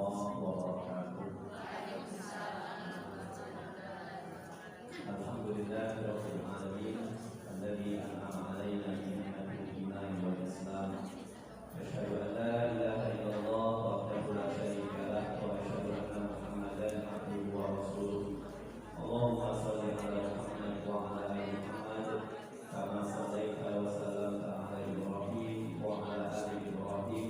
warahmatullahi wabarakatuh. Alhamdulillahirabbil alamin alladzi an'ama 'alaina bi ni'matil iman wal islam. Asyhadu an la ilaha illallah wahdahu la syarika lah wa asyhadu anna Muhammadan abduhu wa rasuluh. Allahumma shalli ala Muhammad wa ala ali Muhammad kama shallaita wa sallamta ala Ibrahim wa ala ali Ibrahim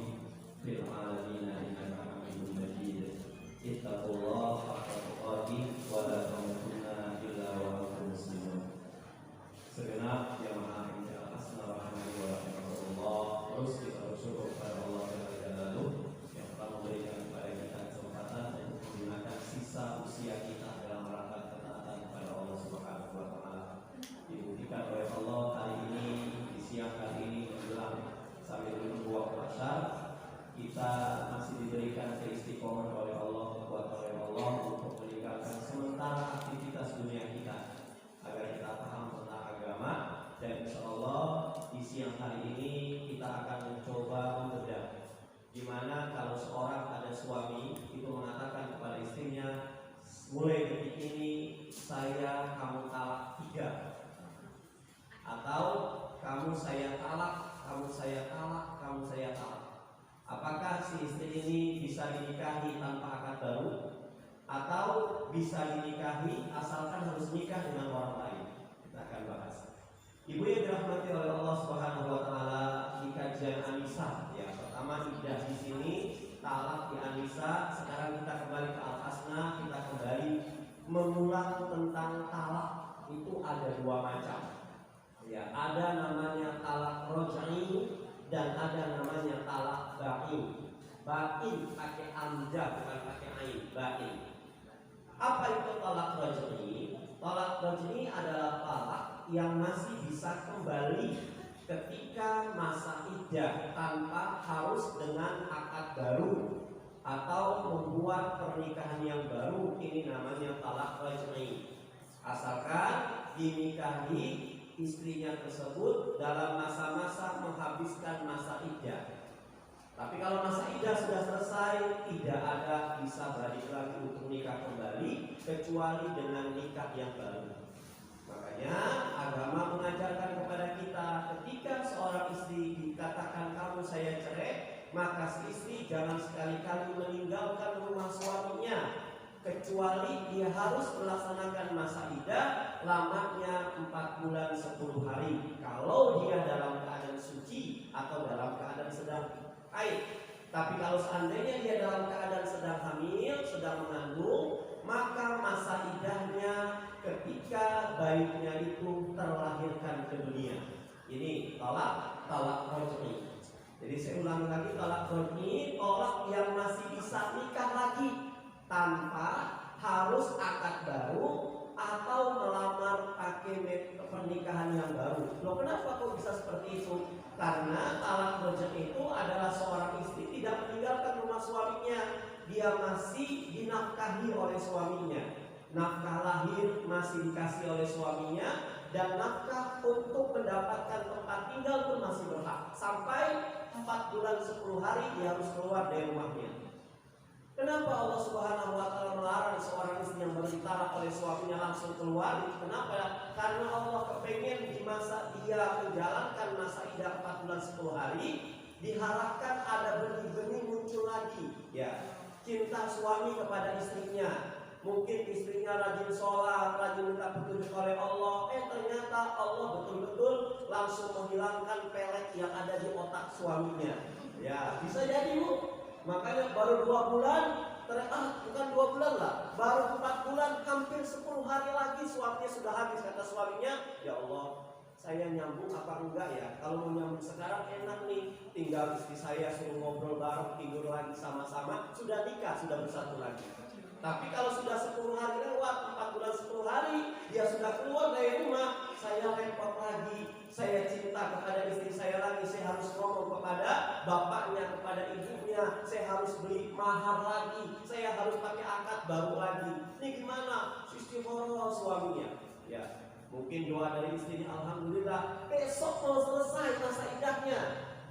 fil alamin innaka Hamidum Majid. Ittaqullaha haqqa tuqatih wa la tamutunna illa wa antum muslimun. Segenap jamaah Insyaallah rahmani wa rahmatullah. Terus kita bersyukur kepada Allah yang telah memberikan kepada kita kesempatan untuk menggunakan sisa usia kita dalam rangka ketaatan kepada Allah Subhanahu wa taala. Dibuktikan oleh Allah hari ini di siang hari ini menjelang sambil menunggu waktu asar, kita masih diberikan keistiqomahan oleh Allah, kekuatan oleh Allah untuk meninggalkan sementara aktivitas dunia kita agar kita paham tentang agama. Dan insya Allah di siang hari ini kita akan mencoba membedah gimana kalau seorang ada suami itu mengatakan kepada istrinya, mulai detik ini saya kamu talak 3, atau kamu saya talak, kamu saya talak, kamu saya talak. Apakah si istri ini bisa dinikahi tanpa akad baru, atau bisa dinikahi asalkan harus nikah dengan orang lain? Kita akan bahas. Ibu yang dirahmati oleh Allah Subhanahu wa taala, di kajian An-Nisa ya, pertama iddah di sini, talak di An-Nisa. Sekarang kita kembali ke Al-Hasna, kita kembali mengulang tentang talak. Itu ada 2 macam. Ya, ada namanya talak roj'i dan ada namanya talak ba'in. Ba'in pakai hamzah bukan pakai ain, ba'in. Apa itu talak roj'i? Talak roj'i adalah talak yang masih bisa kembali ketika masa iddah tanpa harus dengan akad baru atau membuat pernikahan yang baru. Ini namanya talak roj'i. Asalkan dinikahi istrinya tersebut dalam masa-masa menghabiskan masa iddah. Tapi kalau masa iddah sudah selesai, tidak ada bisa balik lagi untuk nikah kembali kecuali dengan nikah yang baru. Makanya agama mengajarkan kepada kita, ketika seorang istri dikatakan kamu saya cerai, maka si istri jangan sekali-kali meninggalkan rumah suaminya kecuali dia harus melaksanakan masa iddah lamanya 4 bulan 10 hari. Kalau dia dalam keadaan suci atau dalam keadaan sedang haid. Tapi kalau seandainya dia dalam keadaan sedang hamil, sedang mengandung, maka masa iddahnya ketika bayinya itu terlahirkan ke dunia. Ini talak roj'i. Jadi saya ulangi lagi, talak roj'i, talak yang masih bisa nikah lagi tanpa harus akad baru atau melamar pakai pernikahan yang baru. Loh, kenapa kok bisa seperti itu? Karena talak roj'i itu adalah seorang istri tidak meninggalkan rumah suaminya, dia masih dinafkahi oleh suaminya. Nafkah lahir masih dikasih oleh suaminya, dan nafkah untuk mendapatkan tempat tinggal pun masih berhak. Sampai 4 bulan 10 hari dia harus keluar dari rumahnya. Kenapa Allah Subhanahu wa taala melarang seorang istri yang baru ditalak oleh suaminya langsung keluar? Kenapa? Karena Allah kepengen di masa dia menjalankan masa iddah 4 bulan 10 hari, diharapkan ada benih-benih muncul lagi. Ya, cinta suami kepada istrinya. Mungkin istrinya rajin sholat, rajin minta petunjuk oleh Allah. Ternyata Allah betul-betul langsung menghilangkan pelet yang ada di otak suaminya. Ya, bisa jadi, Bu. Makanya baru 2 bulan, bukan 2 bulan lah, baru 4 bulan, hampir 10 hari lagi suaminya sudah habis. Kata suaminya, ya Allah, saya nyambung apa enggak ya? Kalau mau nyambung sekarang enak nih, tinggal istri saya suruh ngobrol bareng, tidur lagi sama-sama, sudah nikah, sudah bersatu lagi. Tapi kalau sudah 10 hari lewat, 4 bulan 10 hari, dia sudah keluar dari rumah, saya repot lagi. Saya cinta kepada istri saya lagi, saya harus ngomong kepada bapaknya, kepada ibunya, saya harus beli mahar lagi, saya harus pakai akad baru lagi. Ini gimana? Istighfar suaminya. Ya, mungkin doa dari istrinya, alhamdulillah, besok mau selesai masa iddahnya.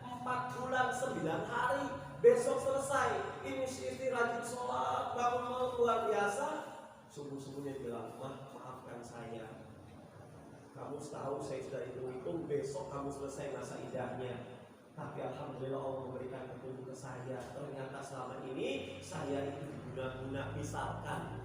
4 bulan 9 hari besok selesai. Ini si istri rajin sholat, bangun malam luar biasa. Subuh-subuhnya bilang, maafkan saya. Kamu tahu saya sudah hitung-hitung besok kamu selesai masa idahnya. Tapi alhamdulillah Allah memberikan petunjuk ke saya. Ternyata selama ini saya itu diguna-guna. Misalkan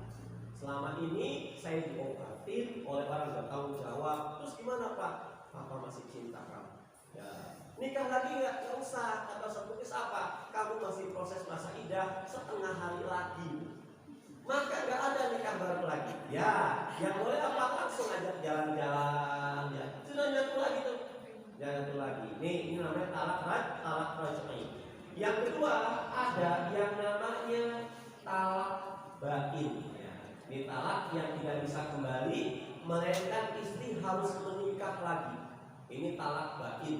selama ini saya diobatin oleh orang bertanggung jawab. Terus gimana Pak? Papa masih cinta kamu. Ya. Nikah lagi nggak usah. Kata seputus apa? Kamu masih proses masa idah setengah hari lagi. Maka nggak ada nikah baru lagi. Ya, yang boleh apa? Langsung ajak jalan-jalan. Ya, sudah nyatu lagi tuh. Jangan itu lagi. Ini namanya talak raj'i. Yang kedua ada yang namanya talak bain. Ya. Ini talak yang tidak bisa kembali, melainkan istri harus menikah lagi. Ini talak bain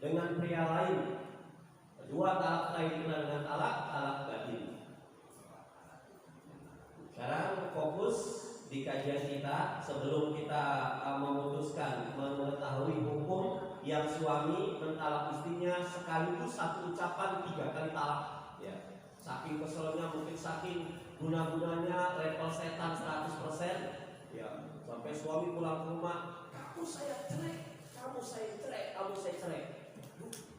dengan pria lain. Kedua talak lain dengan talak bain. Sekarang fokus di kajian kita sebelum kita memutuskan mengetahui hukum yang suami mentalak istrinya sekaligus satu ucapan 3 kali talak. Ya. Saking keselnya, mungkin saking guna-gunanya level setan 100%. Ya. Sampai suami pulang ke rumah, kamu saya cerai, kamu saya cerai, kamu saya cerai.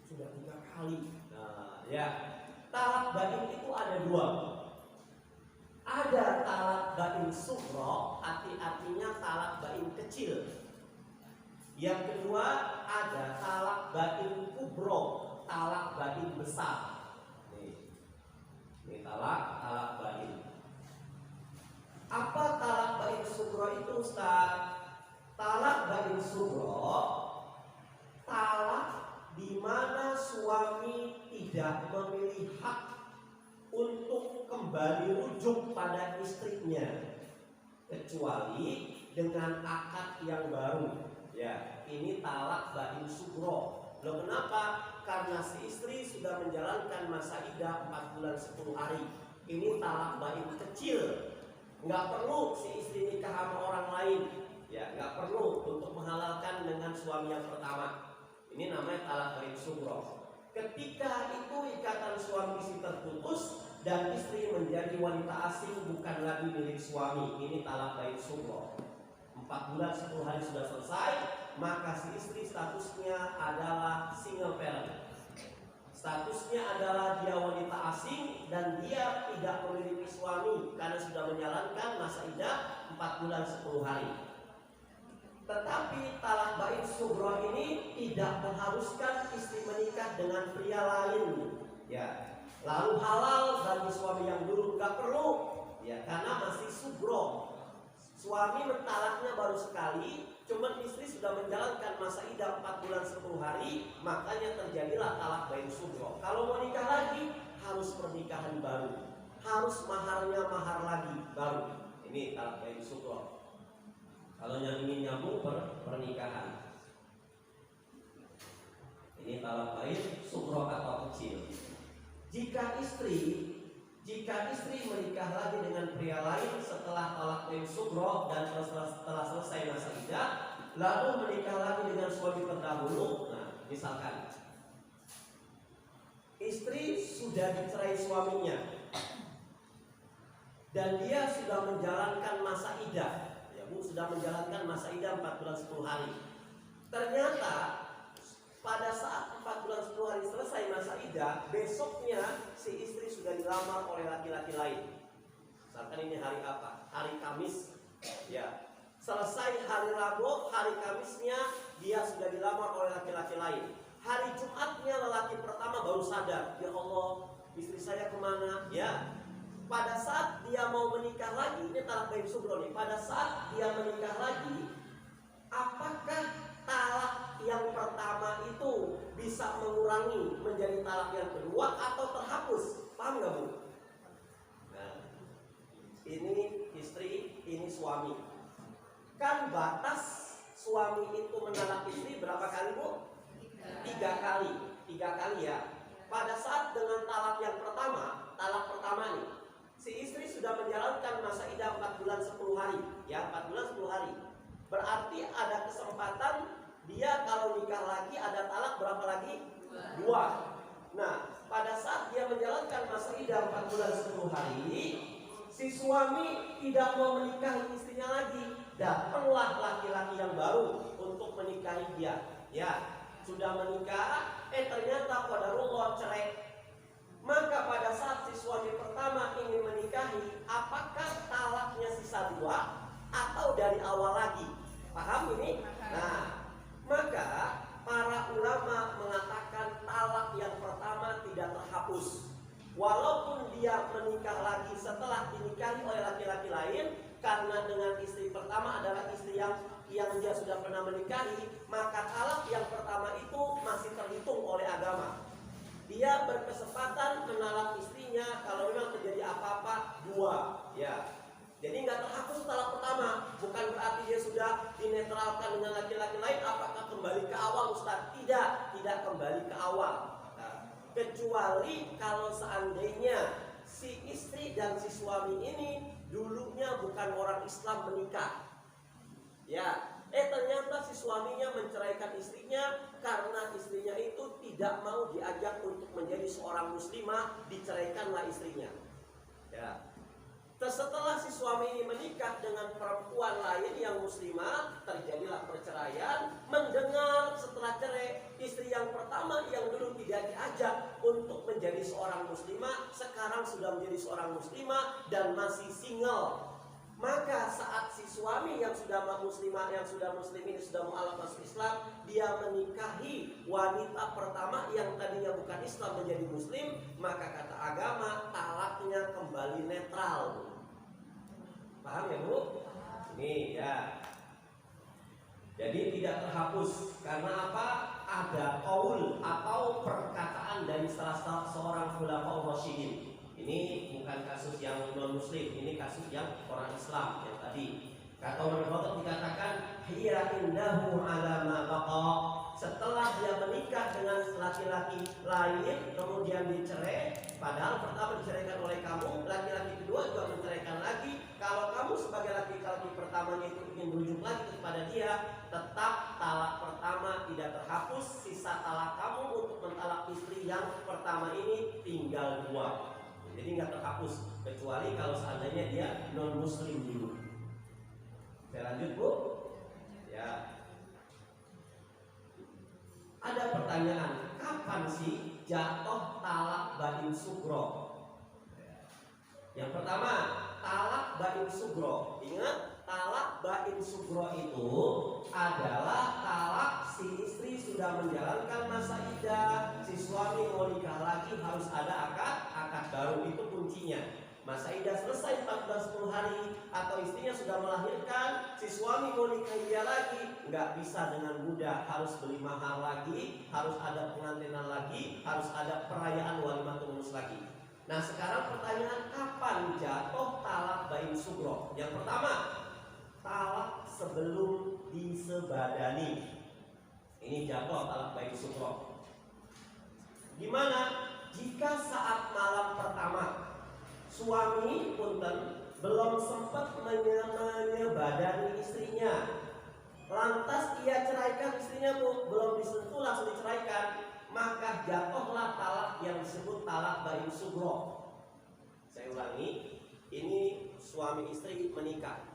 Sudah 3 kali. Nah, ya. Talak bain itu ada 2. Ada talak bain sughra, artinya talak bain kecil. Yang kedua ada talak bain kubro, talak bain besar. Ini talak bain. Apa talak bain sughra itu Ustaz? Talak bain sughra, talak di mana suami tidak memiliki hak untuk kembali rujuk pada istrinya kecuali dengan akad yang baru. Ya, ini talak bain sughra. Loh kenapa? Karena si istri sudah menjalankan masa iddah 4 bulan 10 hari. Ini talak bain kecil. Nggak perlu si istri nikah sama orang lain. Ya, nggak perlu untuk menghalalkan dengan suami yang pertama. Ini namanya talak bain sughra. Ketika itu ikatan suami istri terputus dan istri menjadi wanita asing bukan lagi milik suami, ini talak bain sughra. 4 bulan 10 hari sudah selesai, maka si istri statusnya adalah single parent. Statusnya adalah dia wanita asing dan dia tidak memiliki suami karena sudah menjalankan masa iddah 4 bulan 10 hari. Tetapi talak bain sughra ini tidak mengharuskan istri menikah dengan pria lain. Ya. Lalu halal bagi suami yang dulu nggak perlu, ya karena masih sughra. Suami mentalaknya baru sekali, cuman istri sudah menjalankan masa iddah 4 bulan 10 hari, makanya terjadilah talak bain sughra. Kalau mau nikah lagi harus pernikahan baru, harus maharnya mahar lagi baru. Ini talak bain sughra. Kalau yang ingin nyambung pernikahan, ini talak bain sughra atau kecil. Jika istri menikah lagi dengan pria lain setelah talak bain sughra dan setelah selesai masa iddah, lalu menikah lagi dengan suami terdahulu. Nah, misalkan istri sudah dicerai suaminya dan dia sudah menjalankan masa iddah, ya Bu, sudah menjalankan masa iddah 4 bulan 10 hari. Ternyata pada saat 4 bulan 10 hari selesai masa iddah, besoknya si istri sudah dilamar oleh laki-laki lain. Misalkan ini hari apa? Hari Kamis. Ya. Selesai hari Rabu, hari Kamisnya dia sudah dilamar oleh laki-laki lain. Hari Jumatnya lelaki pertama baru sadar, ya Allah, istri saya kemana? Ya. Pada saat dia mau menikah lagi, ini talak bain sughra nih. Pada saat dia menikah lagi, apakah talak yang pertama itu bisa mengurangi menjadi talak yang kedua atau terhapus? Paham nggak Bu? Nah, ini istri, ini suami. Kan batas suami itu mentalak istri berapa kali Bu? 3 kali. 3 kali ya. Pada saat dengan talak yang pertama, talak pertama nih, si istri sudah menjalankan masa iddah 4 bulan 10 hari. Ya, 4 bulan 10 hari. Berarti ada kesempatan dia kalau nikah lagi ada talak berapa lagi? 2. Nah, pada saat dia menjalankan masa idah 4 bulan 10 hari, si suami tidak mau menikahi istrinya lagi. Datanglah laki-laki yang baru untuk menikahi dia. Ya, sudah menikah, ternyata qadarullah cerai. Maka pada saat si suami pertama ingin menikahi, apakah talaknya sisa 2 atau dari awal lagi? Paham ini? Nah, maka para ulama mengatakan talak yang pertama tidak terhapus. Walaupun dia menikah lagi setelah dinikahi oleh laki-laki lain, karena dengan istri pertama adalah istri yang dia sudah pernah menikahi, maka talak yang pertama itu masih terhitung oleh agama. Dia berkesempatan menalak istrinya kalau memang terjadi apa-apa 2, ya. Jadi nggak terhapus talak pertama. Bukan berarti dia sudah dinetralkan dengan laki-laki lain. Apakah kembali ke awal, Ustaz? Tidak kembali ke awal. Nah, kecuali kalau seandainya si istri dan si suami ini dulunya bukan orang Islam menikah. Ya, ternyata si suaminya menceraikan istrinya karena istrinya itu tidak mau diajak untuk menjadi seorang muslimah, diceraikanlah istrinya. Ya. Setelah si suami ini menikah dengan perempuan lain yang muslimah, terjadilah perceraian. Mendengar setelah cerai, istri yang pertama yang dulu tidak diajak untuk menjadi seorang muslimah, sekarang sudah menjadi seorang muslimah dan masih single. Maka saat si suami yang sudah muslimah, yang sudah muslim ini sudah mualaf masuk Islam, dia menikahi wanita pertama yang tadinya bukan Islam menjadi muslim, maka kata agama talaknya kembali netral. Paham ya Bu? Ini ya. Jadi tidak terhapus karena apa? Ada qaul atau perkataan dari salah seorang khulafaur rasyidin. Ini bukan kasus yang non muslim, ini kasus yang orang Islam yang tadi. Kata Umar bin Khattab dikatakan hiya indahu ala ma baqa. Setelah dia menikah dengan laki-laki lain kemudian dicerai, padahal pertama diceraikan oleh kamu, laki-laki kedua juga menceraikan lagi. Kalau kamu sebagai laki-laki pertamanya itu ingin merujuk lagi kepada dia, tetap talak pertama tidak terhapus. Sisa talak kamu untuk mentalak istri yang pertama ini tinggal 2. Jadi nggak terhapus kecuali kalau seandainya dia non muslim dulu. Saya lanjut Bu. Ya. Ada pertanyaan, kapan sih jatuh talak bain sugro? Yang pertama, talak bain sugro. Ingat, talak bain sugro itu adalah talak si istri sudah menjalankan masa iddah, si suami mau nikah lagi harus ada akad baru, itu kuncinya. Masa iddah selesai 14 hari atau istrinya sudah melahirkan, si suami mau nikah dia lagi, nggak bisa dengan mudah, harus beli mahar lagi, harus ada pengantinan lagi, harus ada perayaan walimatul nus lagi. Nah sekarang pertanyaan, kapan jatuh talak bain sugro? Yang pertama, talak sebelum disebadani. Ini jatuh talak bain sugro. Gimana? Jika saat malam pertama suami punten belum sempat menyebadani istrinya, lantas ia ceraikan istrinya Bu, belum disentuh langsung diceraikan, maka jatuhlah talak yang disebut talak bain sugro. Saya ulangi, ini suami istri menikah,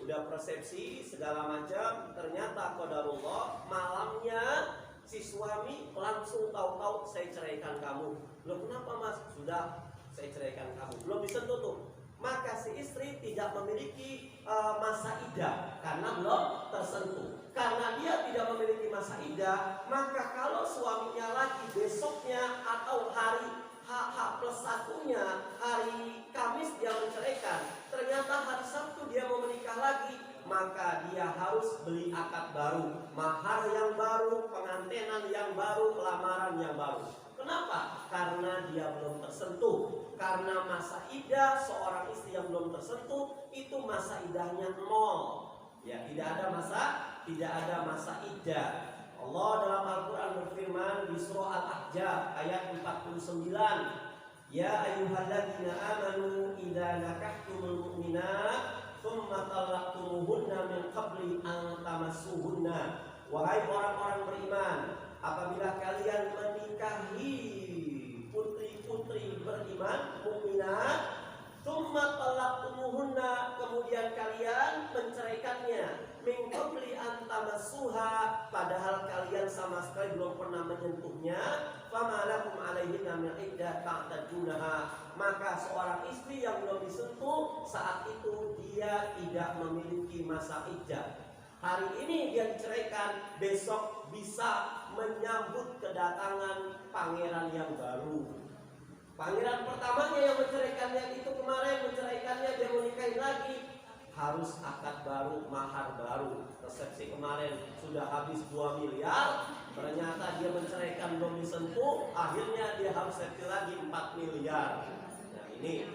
udah persepsi segala macam, ternyata qadarullah malamnya si suami langsung tahu-tahu saya ceraikan kamu. Loh kenapa Mas? Sudah saya ceraikan kamu, belum disentuh tuh. Maka si istri tidak memiliki masa iddah karena belum tersentuh. Karena dia tidak memiliki masa iddah, maka kalau suaminya lagi besoknya atau hari H+1-nya, hari Kamis dia menceraikan, ternyata hari Sabtu dia mau menikah lagi, maka dia harus beli akad baru, mahar yang baru, pengantenan yang baru, lamaran yang baru. Kenapa? Karena dia belum tersentuh. Karena masa iddah seorang istri yang belum tersentuh itu masa iddahnya 0. Ya, tidak ada masa iddah. Allah dalam Al-Qur'an berfirman di surah Al-Ahzab ayat 49, ya ayyuhalladzina amanu idza nakahtumul mu'minat tsumma talaqtumuhunna min qabli an tamassuhunna. Wahai orang-orang beriman, apabila kalian menikahi putri-putri menceraikannya min qabli an tamassuha, padahal kalian sama sekali belum pernah menyentuhnya, fama lakum alaihinna min iddah ta'tadunaha, maka seorang istri yang belum disentuh saat itu dia tidak memiliki masa iddah. Hari ini dia diceraikan, besok bisa menyambut kedatangan pangeran yang baru. Pangeran pertamanya yang menceraikannya itu kemarin menceraikannya, dia menikahi lagi, harus akad baru, mahar baru. Resepsi kemarin sudah habis 2 miliar, ternyata dia menceraikan belum disentuh, akhirnya dia harus resepsi lagi 4 miliar. Nah ini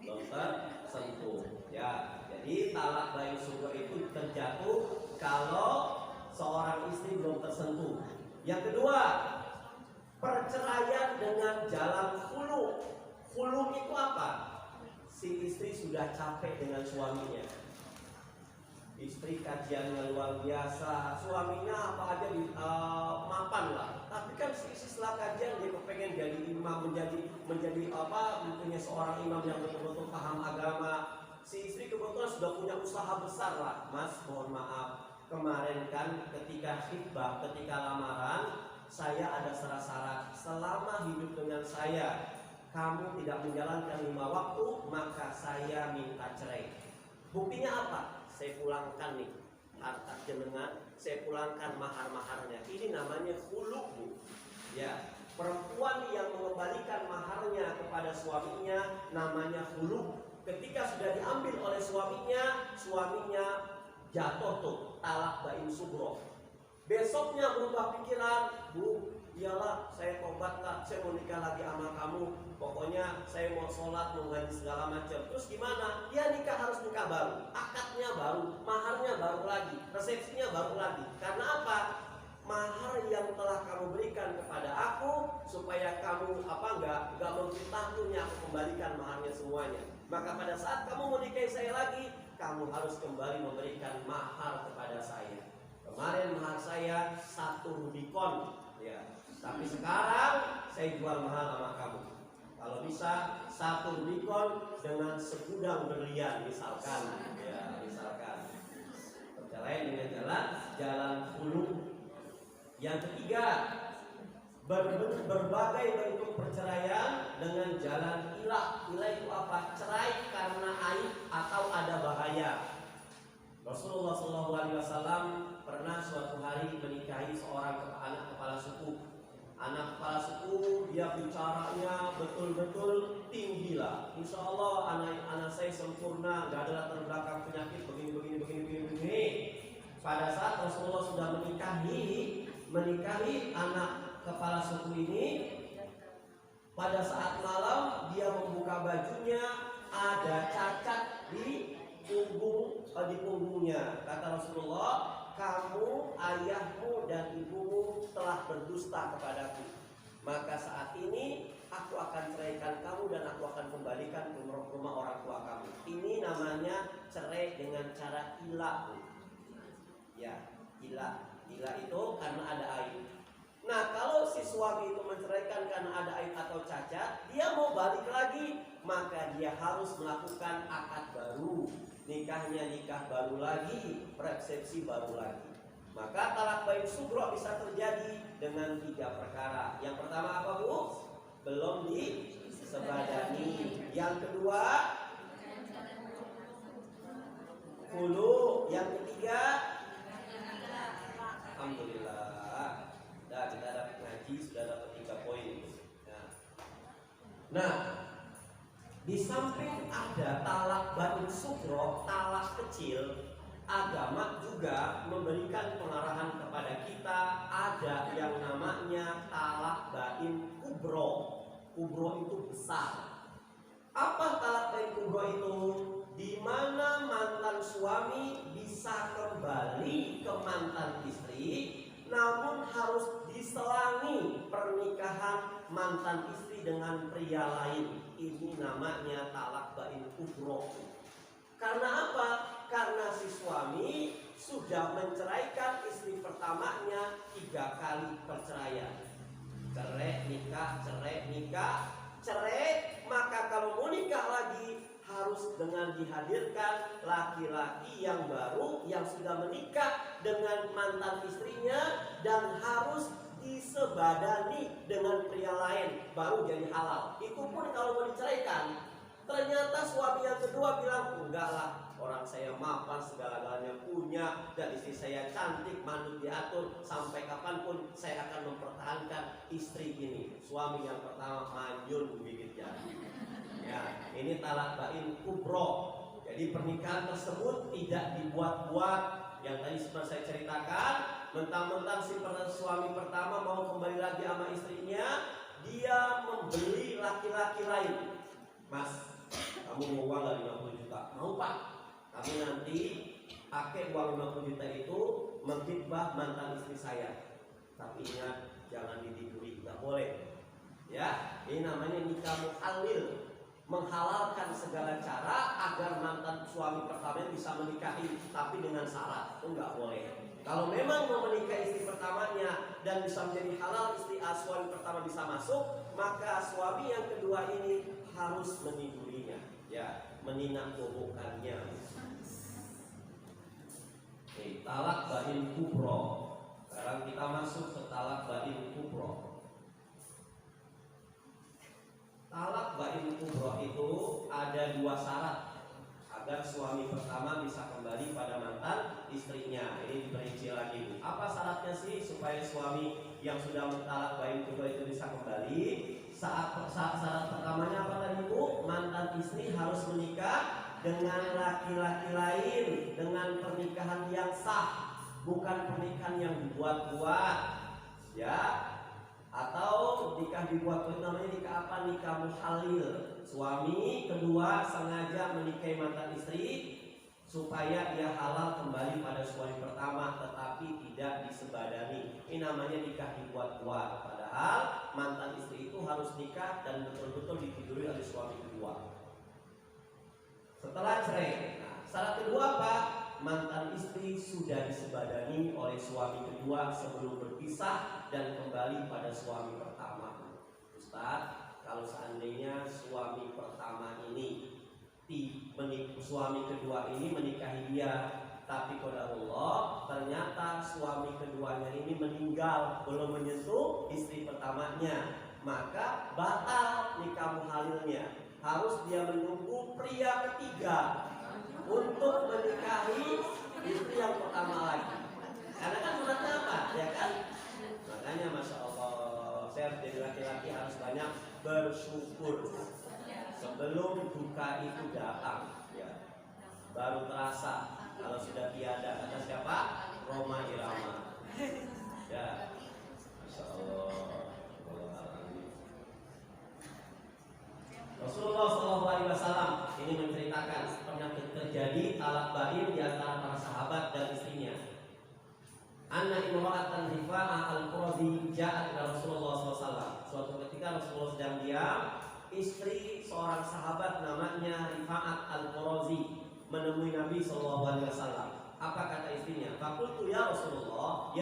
belum tersentuh ya. Jadi talak bain subur itu terjatuh kalau seorang istri belum tersentuh. Yang kedua, perceraian dengan jalan khulu. Khulu itu apa? Si istri sudah capek dengan suaminya. Istri kajiannya luar biasa, suaminya apa aja mapan lah. Tapi kan si istri setelah kajian dia kepengen jadi imam, menjadi apa? Mempunyai seorang imam yang betul-betul paham agama. Si istri kebetulan sudah punya usaha besar lah. Mas, mohon maaf, kemarin kan ketika khitbah, ketika lamaran, saya ada syarat-syarat, selama hidup dengan saya kamu tidak menjalankan 5 waktu, maka saya minta cerai. Buktinya apa? Saya pulangkan nih harta jenengan, saya pulangkan mahar-maharnya. Ini namanya khulu, Bu. Ya, perempuan yang mengembalikan maharnya kepada suaminya namanya khulu. Ketika sudah diambil oleh suaminya jatuh tuh talak bain subro. Besoknya berubah pikiran, Bu, iyalah saya tobat lah, saya mau nikah lagi sama kamu, pokoknya saya mau sholat, mau ngaji segala macam. Terus gimana? Ya nikah, harus nikah baru, akadnya baru, maharnya baru lagi, resepsinya baru lagi. Karena apa? Mahar yang telah kamu berikan kepada aku supaya kamu nggak memfitnahku, aku kembalikan maharnya semuanya. Maka pada saat kamu mau nikahi saya lagi, kamu harus kembali memberikan mahar kepada saya. Kemarin mahar saya 1 Rubicon, ya. Tapi sekarang saya jual mahal sama kamu. Kalau bisa 1 Rubicon dengan segudang berlian misalkan, ya misalkan. Perceraian dengan jalan khulu. Yang ketiga, berbagai bentuk perceraian dengan jalan ilah. Ilah itu apa? Cerai karena aib atau ada bahaya. Rasulullah SAW pernah suatu hari menikahi seorang anak kepala suku. Anak kepala suku, dia bicaranya betul-betul tinggi lah. Insya Allah anak saya sempurna, gak ada latar belakang penyakit begini. Pada saat Rasulullah sudah menikahi anak kepala suku ini, pada saat malam dia membuka bajunya, ada cacat di punggungnya. Kata Rasulullah, kamu, ayahmu dan ibumu telah berdusta kepadaku. Maka saat ini aku akan ceraikan kamu dan aku akan kembalikan ke rumah orang tua kamu. Ini namanya cerai dengan cara ilah. Ya, ilah. Ilah itu karena ada aib. Nah, kalau si suami itu menceraikan karena ada aib atau cacat, dia mau balik lagi, maka dia harus melakukan akad baru. Nikahnya nikah baru lagi, resepsi baru lagi. Maka talak bain subro bisa terjadi dengan 3 perkara. Yang pertama apa, Bu? Belum disebadani. Yang kedua, khulu. Yang ketiga, alhamdulillah, kita dapat ngaji, sudah dapat 3 poin. Nah, di samping ada talak bain subro, talak kecil, agama juga memberikan pengarahan kepada kita, ada yang namanya talak bain kubro. Kubro itu besar. Apa talak bain kubro itu? Di mana mantan suami bisa kembali ke mantan istri, namun harus diselangi pernikahan mantan istri dengan pria lain. Ini namanya talak bain kubro. Karena apa? Karena si suami sudah menceraikan istri pertamanya 3 kali perceraian. Cerai, nikah, cerai, nikah, cerai. Maka kalau mau nikah lagi harus dengan dihadirkan laki-laki yang baru yang sudah menikah dengan mantan istrinya dan harus disebadani dengan pria lain baru jadi halal. Itu pun kalau mau diceraikan. Ternyata suami yang kedua bilang, enggak lah, orang saya mapan segala-galanya punya, dan istri saya cantik, manut diatur, sampai kapanpun saya akan mempertahankan istri ini. Suami yang pertama manjun gigit jari. Ya, ini talak bain kubro. Jadi pernikahan tersebut tidak dibuat-buat. Yang tadi seperti saya ceritakan, mentang-mentang si suami pertama mau kembali lagi sama istrinya, dia membeli laki-laki lain. Mas, kamu mau uang nggak 50 juta? Mau pak. Tapi nanti pakai uang 50 juta itu menghibah mantan istri saya. Tapi ingat, jangan didiburi, nggak boleh. Ya, ini namanya nikah muhalil, menghalalkan segala cara agar mantan suami pertama bisa menikahi, tapi dengan syarat itu nggak boleh. Kalau memang mau menikah istri pertamanya dan bisa menjadi halal, istri suami pertama bisa masuk, maka suami yang kedua ini harus menidurinya, ya, meninakbobokannya. Talak bain kubro. Sekarang kita masuk ke talak bain kubro. Talak bain kubro itu ada dua syarat agar suami pertama bisa kembali pada mantan istrinya. Ini diperinci lagi. Apa syaratnya sih supaya suami yang sudah mentalak bain kubro itu bisa kembali? Syarat pertamanya apa tadi Bu? Mantan istri harus menikah dengan laki-laki lain dengan pernikahan yang sah, bukan pernikahan yang dibuat-buat, ya. Atau nikah dibuat-buat namanya nikah apa? Nikah muhalil. Suami kedua sengaja menikahi mantan istri supaya dia halal kembali pada suami pertama, tetapi tidak disebadani. Ini namanya nikah dibuat-buat. Padahal mantan istri itu harus nikah dan betul-betul ditiduri oleh suami kedua. Setelah cerai, syarat kedua apa? Mantan istri sudah disebadani oleh suami kedua sebelum berpisah dan kembali pada suami pertama. Ustaz, kalau seandainya suami pertama ini suami kedua ini menikahi dia, tapi qadarullah ternyata suami keduanya ini meninggal belum menyentuh istri pertamanya, maka batal nikah muhalilnya. Harus dia menunggu pria ketiga untuk menikahi istri yang pertama lagi. Karena kan sunatnya apa? Ya kan? Makanya Masya Allah, saya jadi laki-laki harus banyak bersyukur sebelum duka itu datang, ya. Baru terasa kalau sudah tiada. Kata siapa? Roma Irama. Ya, Masya Allah. Rasulullah SAW ini menceritakan pernah terjadi talak bain di antara para sahabat dan istrinya. Anna imra'atan Rifa'ah al-Qurazi ja'at ila Rasulullah SAW. Suatu ketika Rasulullah sedang diam, istri seorang sahabat namanya Rifa'at al-Qurazi menemui Nabi SAW. Apa kata istrinya? Fakultu ya Rasulullah,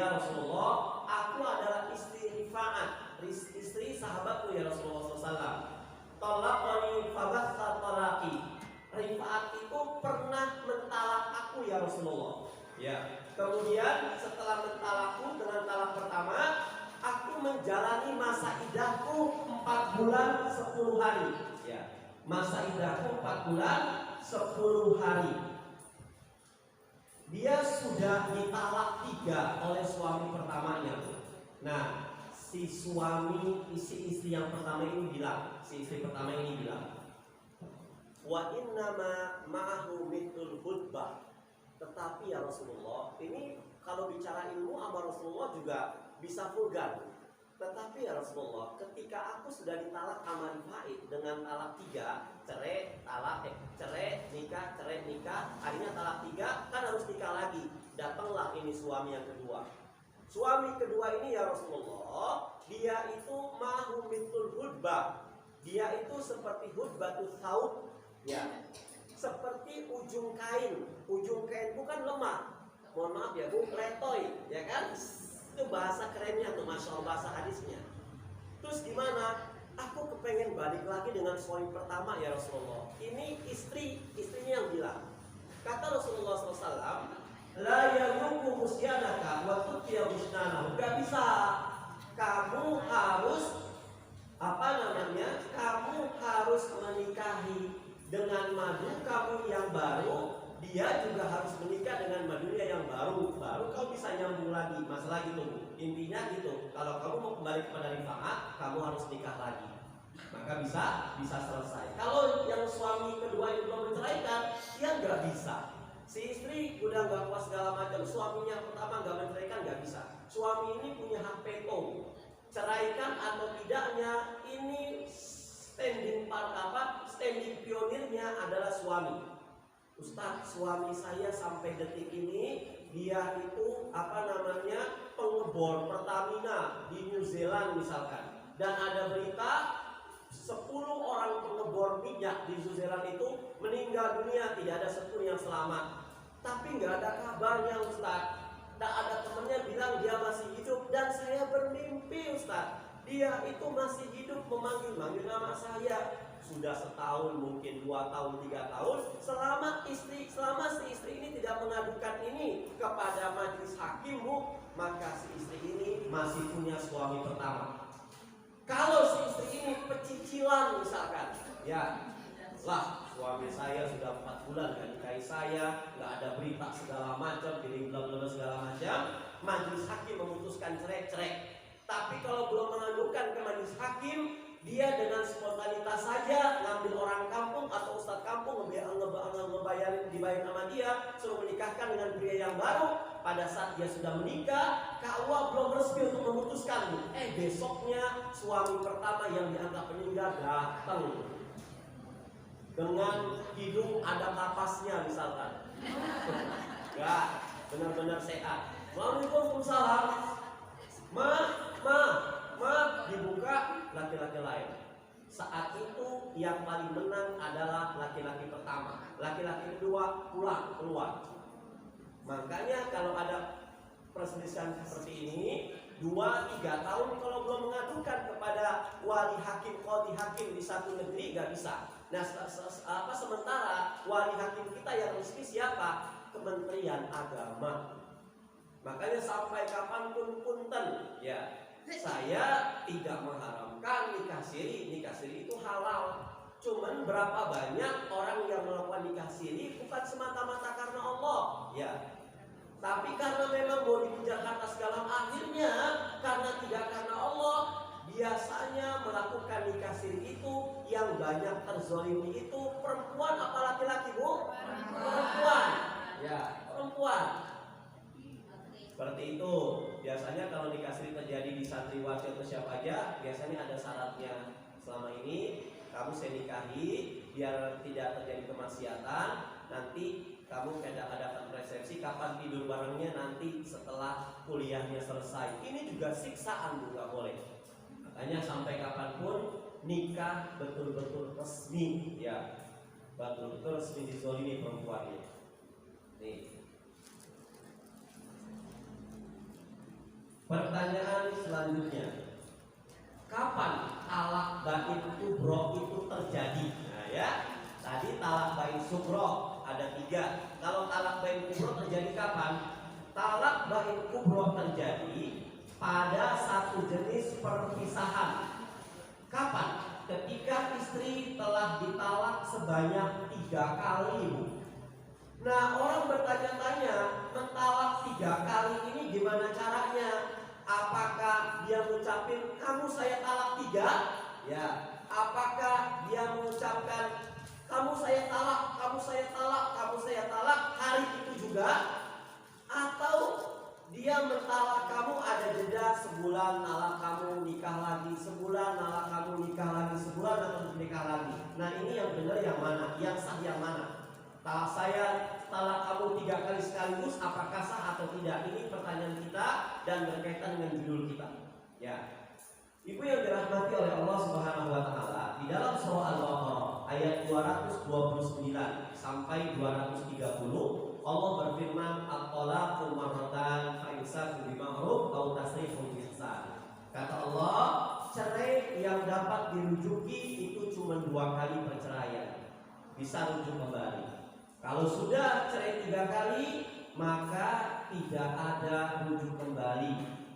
aku adalah istri Rifa'at, istri sahabatku ya Rasulullah SAW. Talaqani fabatha talaqi. Rifa'at itu pernah mentalak aku ya Rasulullah. Ya. Kemudian setelah mentalakku dengan talak pertama, aku menjalani masa iddahku 4 bulan 10 hari. Ya. Masa iddahku 4 bulan 10 hari. Dia sudah ditalak 3 oleh suami pertamanya. Nah, si istri yang pertama ini bilang, wa innama ma'ahu mithul khutbah. Tetapi ya Rasulullah, ini kalau bicara ilmu sama Rasulullah juga bisa vulgar. Tetapi ya Rasulullah, ketika aku sudah ditalak sama Rifa'at dengan talak 3, cerai, nikah, akhirnya talak 3, kan harus nikah lagi. Datanglah ini suami yang kedua. Suami kedua ini ya Rasulullah, dia itu ma'ahu mithul khutbah. Dia itu seperti hudbatus saub, ya, seperti ujung kain. Ujung kain bukan lemah, mohon maaf ya Bu, letoy, ya kan? Itu bahasa kerennya tuh, Masya Allah, bahasa hadisnya. Terus gimana? aku kepengen balik lagi dengan suami pertama ya Rasulullah. Ini istrinya yang bilang. Kata Rasulullah SAW, la yaluku musyanaka wa tutya musnanahu. Gak bisa. Kamu harus kamu harus menikahi dengan madu kamu yang baru, dia juga harus menikah dengan madunya yang baru kau bisa nyambung lagi. Masalah gitu, intinya gitu. Kalau kamu mau kembali kepada rifa'ah, kamu harus nikah lagi, maka bisa selesai. Kalau yang suami kedua itu belum menceraikan, dia nggak bisa. Si istri udah nggak puas segala macam, suaminya pertama nggak menceraikan, nggak bisa. Suami ini punya hak veto, ceraikan atau tidaknya ini standing pionirnya adalah suami. Ustadz, suami saya sampai detik ini dia itu pengebor Pertamina di New Zealand misalkan, dan ada berita 10 orang pengebor minyak di New Zealand itu meninggal dunia, tidak ada 10 yang selamat. Tapi nggak ada kabarnya Ustadz. Tak ada temannya bilang dia masih hidup, dan saya bermimpi Ustadz, dia itu masih hidup memanggil nama saya. Sudah setahun, mungkin 2 tahun, 3 tahun, selama si istri ini tidak mengadukan ini kepada majelis hakim, Bu, maka si istri ini masih punya suami pertama. Kalau si istri ini pecicilan misalkan, ya lah, suami saya sudah 4 bulan gak nikahi saya, nggak ada berita segala macam, gini bla segala macam, majelis hakim memutuskan cerai. Tapi kalau belum mengadukan ke majelis hakim, dia dengan spontanitas saja ngambil orang kampung atau ustadz kampung dibayar sama dia, suruh menikahkan dengan pria yang baru. Pada saat dia sudah menikah, KUA belum resmi untuk memutuskan. Besoknya suami pertama yang dianggap meninggal datang dengan hidung ada kapasnya misalkan. Enggak, benar-benar sehat. Waalaikumsalam. Ma, dibuka laki-laki lain. Saat itu yang paling menang adalah laki-laki pertama. Laki-laki kedua keluar. Makanya kalau ada perselisihan seperti ini 2-3 tahun kalau belum mengadukan kepada wali hakim, qadhi hakim di satu negeri gak bisa. Nah, sementara wali hakim kita yang resmi siapa? Kementerian Agama. Makanya sampai kapanpun punten, ya, saya tidak mengharamkan nikah siri itu halal. Cuman berapa banyak orang yang melakukan nikah siri bukan semata-mata karena Allah, ya, tapi karena memang mau dikejar harta segala, akhirnya karena tidak karena Allah. Biasanya melakukan nikah siri itu yang banyak terzolimi itu perempuan apa laki-laki, Bu? Perempuan. Ya, perempuan. Seperti itu. Biasanya kalau nikah siri terjadi di santriwati atau siapa aja, biasanya ada syaratnya. Selama ini kamu saya nikahi biar tidak terjadi kemaksiatan. Nanti kamu adakan resepsi, kapan tidur barengnya nanti setelah kuliahnya selesai. Ini juga siksaan, Bu, gak boleh. Makanya sampai kapanpun nikah betul-betul resmi, ya, betul-betul resmi dizolimi perempuannya. Nih. Pertanyaan selanjutnya, kapan talak bain kubro itu terjadi? Nah, ya, tadi talak bain sugro ada 3. Kalau talak bain kubro terjadi kapan? Talak bain kubro terjadi pada satu jenis perpisahan. Kapan? Ketika istri telah ditalak sebanyak 3 kali. Nah, orang bertanya-tanya, mentalak 3 kali ini gimana caranya? Apakah dia mengucapin kamu saya talak 3? Ya. Apakah dia mengucapkan kamu saya talak, kamu saya talak, kamu saya talak hari itu juga? Atau dia mentalak kamu ada jeda sebulan, talak kamu nikah lagi, sebulan talak kamu nikah lagi, sebulan atau nikah lagi? Nah, ini yang benar yang mana? Yang sah yang mana? Talak saya talak kamu 3 kali sekaligus, apakah sah atau tidak? Ini pertanyaan kita dan berkaitan dengan judul kita. Ya, Ibu yang dirahmati oleh Allah Subhanahu Wa Taala, di dalam surah Al-Baqarah ayat 229 sampai 230, Allah berfirman, "At-talaqu marratan fa imsakun bima'ruf aw tasrihun bi ihsan." Kata Allah, cerai yang dapat dirujuki itu cuma 2 kali perceraian, bisa rujuk kembali. Kalau sudah cerai 3 kali, maka tidak ada rujuk kembali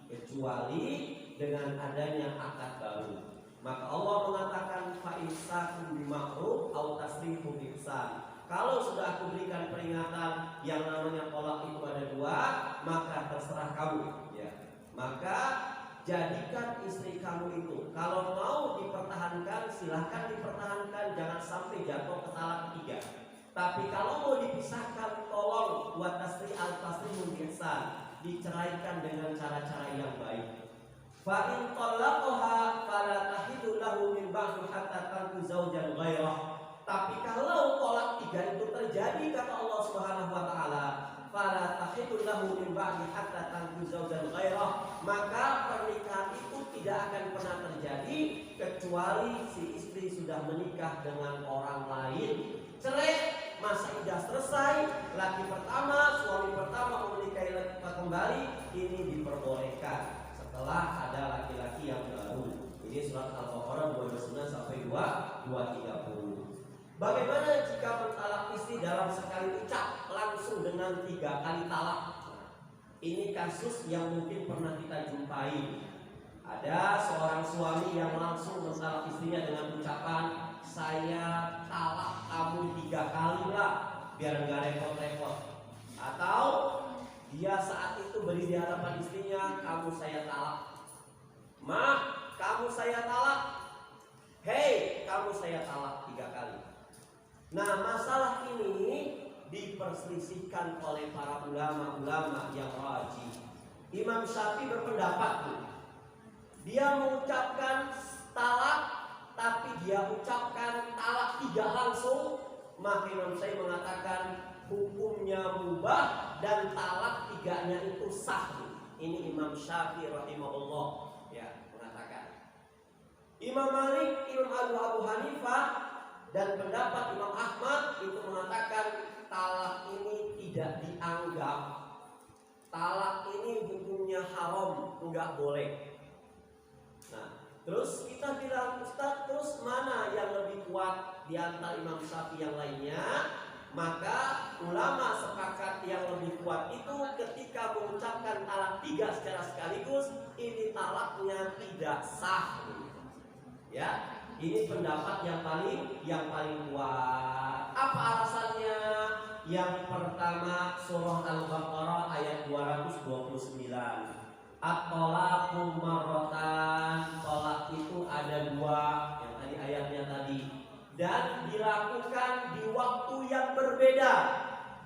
kecuali dengan adanya akad baru. Maka Allah mengatakan fa imsakun bima'ruf aw tasrihun biihsan. Kalau sudah aku berikan peringatan yang namanya tolak itu ada 2, maka terserah kamu, ya. Maka jadikan istri kamu itu, kalau mau dipertahankan silahkan dipertahankan, jangan sampai jatuh ke talak ketiga. Tapi kalau mau dipisahkan, tolong buat tasri al-tasrihun biihsan, diceraikan dengan cara-cara yang baik. Fa in talaqaha fala tahillu lahu min ba'du hatta tanku zaujan ghairah. Tapi kalau tolak 3 itu terjadi, kata Allah Subhanahu wa taala, fala tahillu lahu min ba'di hatta tanku zaujan ghairah, maka pernikahan itu tidak akan pernah terjadi kecuali si istri sudah menikah dengan orang lain. Cerai, masa idah selesai, laki pertama, suami pertama menikahi laki kembali, ini diperbolehkan setelah ada laki-laki yang baru. Ini surat Al-Baqarah 229 sampai 230. Bagaimana jika mentalak istri dalam sekali ucap langsung dengan 3 kali talak? Ini kasus yang mungkin pernah kita jumpai. Ada seorang suami yang langsung mentalak istrinya dengan ucapan, saya talak kamu 3 kali lah, biar nggak repot-repot. Atau dia saat itu berdiri di hadapan istrinya, kamu saya talak. Ma, kamu saya talak. Hei, kamu saya talak 3 kali. Nah, masalah ini diperselisihkan oleh para ulama-ulama yang rajih. Imam Syafi'i berpendapat, dia mengucapkan talak, tapi dia ucapkan talak 3 langsung, maka Imam Syafi'i mengatakan hukumnya mubah dan talak 3-nya itu sah. Ini Imam Syafi'i rahimahullah ya mengatakan. Imam Malik, Imam Abu Hanifah dan pendapat Imam Ahmad itu mengatakan talak ini tidak dianggap. Talak ini hukumnya haram, enggak boleh. Nah, terus kita bilang, Ustaz, terus mana yang lebih kuat di antara Imam Syafi'i yang lainnya? Maka ulama sepakat yang lebih kuat itu ketika mengucapkan talak 3 secara sekaligus, ini talaknya tidak sah. Ya, ini pendapat yang paling kuat. Apa alasannya? Yang pertama, surah Al-Baqarah ayat 229. At-talaqu marratan, tolak itu ada 2, yang tadi ayatnya tadi, dan dilakukan di waktu yang berbeda,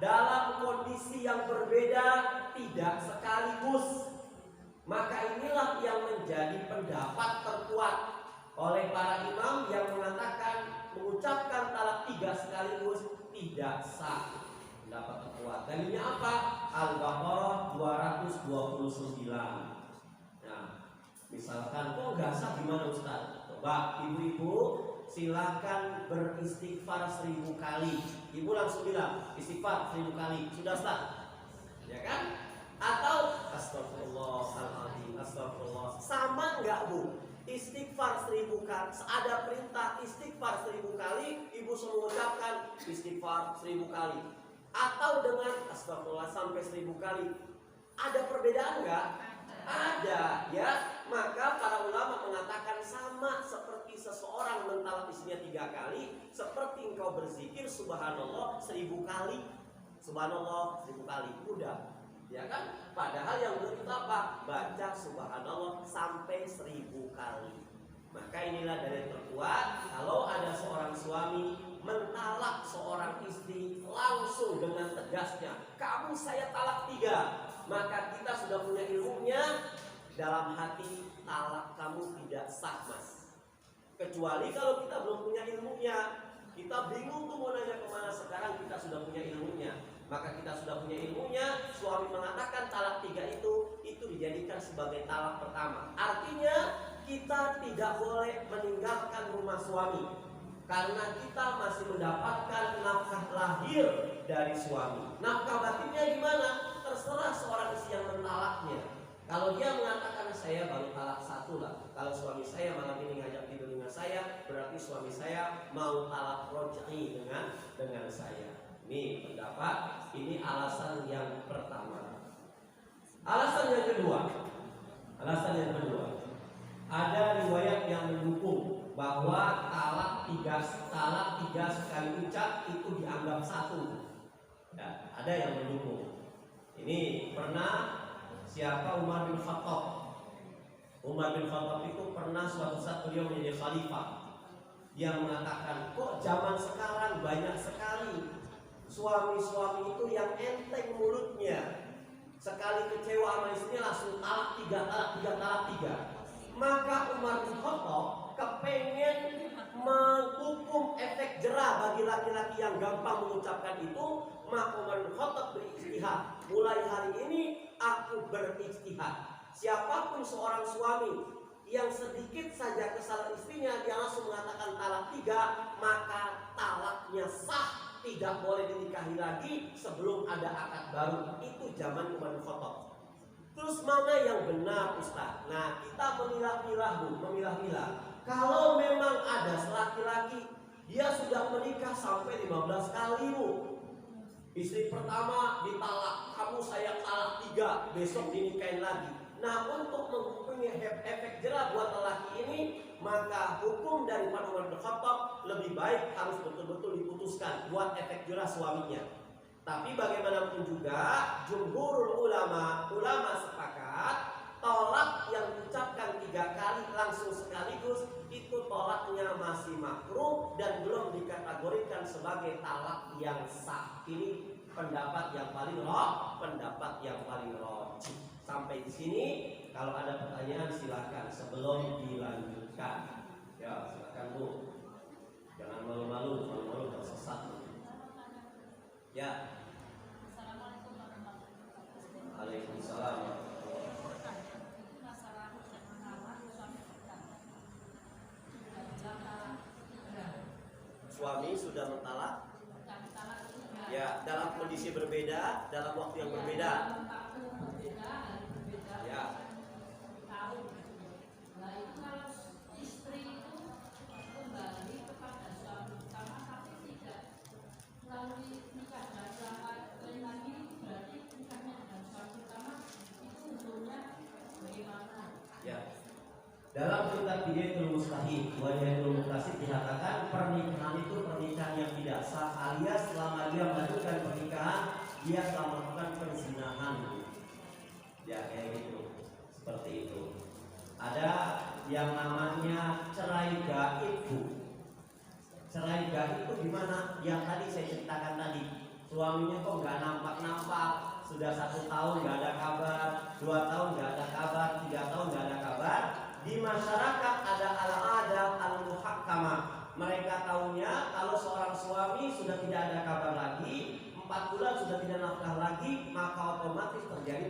dalam kondisi yang berbeda, tidak sekaligus. Maka inilah yang menjadi pendapat terkuat oleh para imam yang mengatakan mengucapkan talak 3 sekaligus tidak sah. Pendapat terkuat. Dalilnya apa? Al-Baqarah 229. Nah, misalkan kok nggak sah gimana Ustaz? Coba ibu-ibu silakan beristighfar 1000 kali. Ibu langsung bilang istighfar 1000 kali. Sudah sah? Ya kan? Atau astagfirullahaladzim, astagfirullah. Sama nggak Bu? Istighfar 1000 kali. Ada perintah istighfar 1000 kali, ibu semua mengucapkan istighfar 1000 kali. Atau dengan astagfirullah sampai 1000 kali. Ada perbedaan nggak? Ada, ya. Maka para ulama mengatakan sama seperti seseorang mentalak istrinya 3 kali, seperti engkau berzikir subhanallah 1000 kali. Subhanallah 1000 kali. Udah. Ya kan? Padahal yang benar itu apa? Baca subhanallah sampai 1000 kali. Maka inilah dalil terkuat kalau ada seorang suami mentalak seorang istri langsung dengan tegasnya, kamu saya talak 3, maka kita sudah punya ilmunya. Dalam hati, talak kamu tidak sah mas. Kecuali kalau kita belum punya ilmunya, kita bingung tuh mau nanya kemana. Sekarang kita sudah punya ilmunya, maka kita sudah punya ilmunya. Suami mengatakan talak 3 itu dijadikan sebagai talak pertama. Artinya kita tidak boleh meninggalkan rumah suami karena kita masih mendapatkan nafkah lahir dari suami. Nafkah batinnya gimana? Terserah seorang istri yang mentalaknya. Kalau dia mengatakan saya baru talak 1 lah, kalau suami saya malam ini ngajak tidur dengan saya, berarti suami saya mau talak roj'i dengan saya. Ini pendapat, ini alasan yang pertama. Alasan yang kedua, ada riwayat yang mendukung bahwa talak tiga sekali ucap itu dianggap 1. Ya, ada yang mendukung. Ini pernah siapa Umar bin Khattab. Umar bin Khattab itu pernah suatu saat beliau menjadi khalifah. Dia mengatakan, kok zaman sekarang banyak sekali suami-suami itu yang enteng mulutnya. Sekali kecewa sama istrinya langsung talak 3. Maka Umar bin Khattab kepengen menghukum efek jerah bagi laki-laki yang gampang mengucapkan itu. Maka Umar bin Khattab beristihad, mulai hari ini aku beristihad. Siapapun seorang suami yang sedikit saja kesal istrinya, dia langsung mengatakan talak 3, maka talaknya sah, tidak boleh dinikahi lagi sebelum ada akad baru. Itu zaman Umar bin Khattab. Terus mana yang benar, Ustaz? Nah, kita memilah-milah. Kalau memang ada laki-laki dia sudah menikah sampai 15 kali, Bu. Istri pertama ditalak, kamu saya talak 3, besok dinikahin lagi. Nah, untuk menghukumi efek jerah buat lelaki ini, maka hukum dari Umar bin Khattab lebih baik harus betul-betul diputuskan buat efek jerah suaminya. Tapi bagaimanapun juga, jumhurul ulama sepakat tolak yang diucapkan 3 kali langsung sekaligus itu tolaknya masih makruh dan belum dikategorikan sebagai talak yang sah. Ini pendapat yang paling rajih. Sampai di sini, kalau ada pertanyaan silakan sebelum dilanjutkan. Ya, silakan Bu. Jangan malu-malu tersesat. Ya. Assalamualaikum warahmatullahi wabarakatuh. Waalaikumsalam. Suami sudah mentalak? Ya, dalam kondisi berbeda, dalam waktu yang berbeda. Ya. Nah, itu kalau istri itu kembali kepada suami utama tapi tidak melalui nikah dan suami lain lagi, berarti nikahnya dengan suami utama itu hukumnya bagaimana? Ya. Dalam kitab Bidayatul Mustahid wa Nihayatul Muqtasid dikatakan pernikahan itu pernikahan yang tidak sah, alias selama dia melakukan pernikahan dia telah melakukan perzinahan. Ya, kayak gitu. Seperti itu. Ada yang namanya cerai gaib, Bu. Cerai gaib itu gimana? Yang tadi saya ceritakan tadi. Suaminya kok nggak nampak-nampak, sudah 1 tahun nggak ada kabar, 2 tahun nggak ada kabar, 3 tahun nggak ada kabar. Di masyarakat ada al-adat al-muhakkamah. Mereka tahunya kalau seorang suami sudah tidak ada kabar lagi, 4 bulan sudah tidak nafkah lagi, maka otomatis terjadi